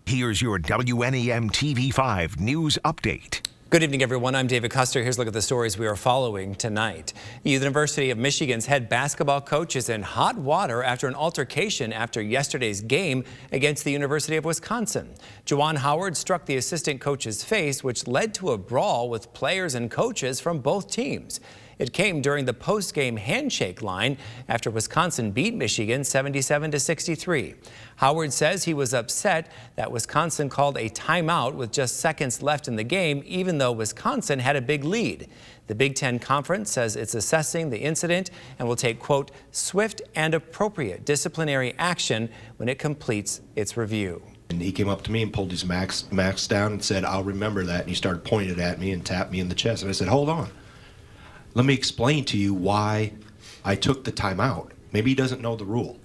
Here's your WNEM TV5 news update. Good evening, everyone. I'm David Custer. Here's a look at the stories we are following tonight. The University of Michigan's head basketball coach is in hot water after an altercation after yesterday's game against the University of Wisconsin. Juwan Howard struck the assistant coach's face, which led to a brawl with players and coaches from both teams. It came during the post-game handshake line after Wisconsin beat Michigan 77-63. Howard says he was upset that Wisconsin called a timeout with just seconds left in the game, even though Wisconsin had a big lead. The Big Ten Conference says it's assessing the incident and will take, quote, swift and appropriate disciplinary action when it completes its review. And he came up to me and pulled his max down and said, "I'll remember that." And he started pointing at me and tapped me in the chest. And I said, "Hold on. Let me explain to you why I took the timeout." Maybe he doesn't know the rule.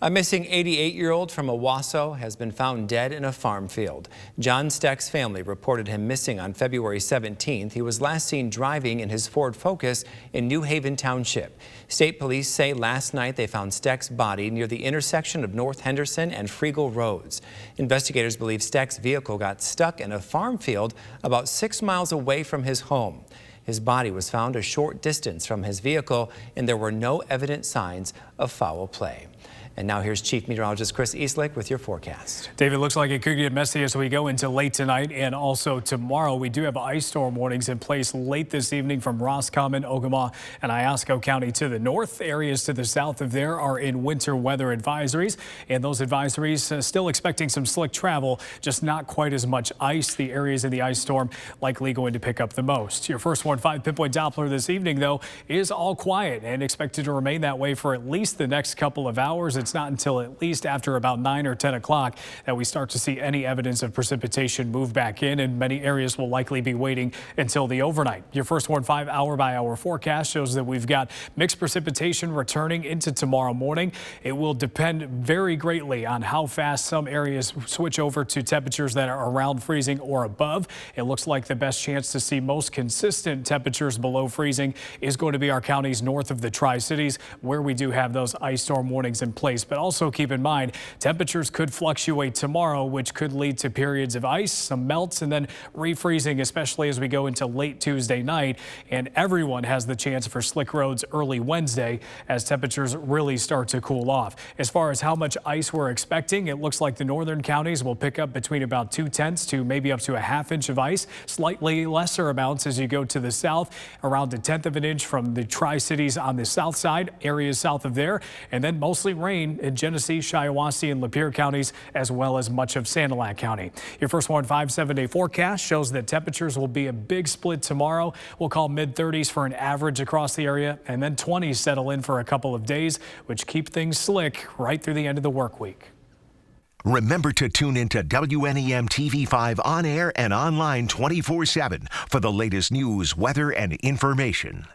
A missing 88-year-old from Owasso has been found dead in a farm field. John Steck's family reported him missing on February 17th. He was last seen driving in his Ford Focus in New Haven Township. State police say last night they found Steck's body near the intersection of North Henderson and Friegel Roads. Investigators believe Steck's vehicle got stuck in a farm field about 6 miles away from his home. His body was found a short distance from his vehicle, and there were no evident signs of foul play. And now here's Chief Meteorologist Chris Eastlick with your forecast. David, looks like it could get messy as we go into late tonight and also tomorrow. We do have ice storm warnings in place late this evening from Roscommon, Ogama, and Iosco County to the north. Areas to the south of there are in winter weather advisories, and those advisories still expecting some slick travel, just not quite as much ice. The areas in the ice storm likely going to pick up the most. Your first 1.5 pinpoint Doppler this evening, though, is all quiet and expected to remain that way for at least the next couple of hours. It's not until at least after about 9 or 10 o'clock that we start to see any evidence of precipitation move back in, and many areas will likely be waiting until the overnight. Your first 1.5 hour-by-hour forecast shows that we've got mixed precipitation returning into tomorrow morning. It will depend very greatly on how fast some areas switch over to temperatures that are around freezing or above. It looks like the best chance to see most consistent temperatures below freezing is going to be our counties north of the Tri-Cities, where we do have those ice storm warnings in place. But also keep in mind, temperatures could fluctuate tomorrow, which could lead to periods of ice, some melts, and then refreezing, especially as we go into late Tuesday night. And everyone has the chance for slick roads early Wednesday as temperatures really start to cool off. As far as how much ice we're expecting, it looks like the northern counties will pick up between about 2/10 to maybe up to a ½ inch of ice. Slightly lesser amounts as you go to the south, around 1/10 of an inch from the Tri-Cities on the south side, areas south of there, and then mostly rain in Genesee, Shiawassee, and Lapeer counties, as well as much of Sanilac County. Your first 1.5 7-day forecast shows that temperatures will be a big split tomorrow. We'll call mid-30s for an average across the area, and then 20s settle in for a couple of days, which keep things slick right through the end of the work week. Remember to tune into WNEM TV5 on air and online 24/7 for the latest news, weather, and information.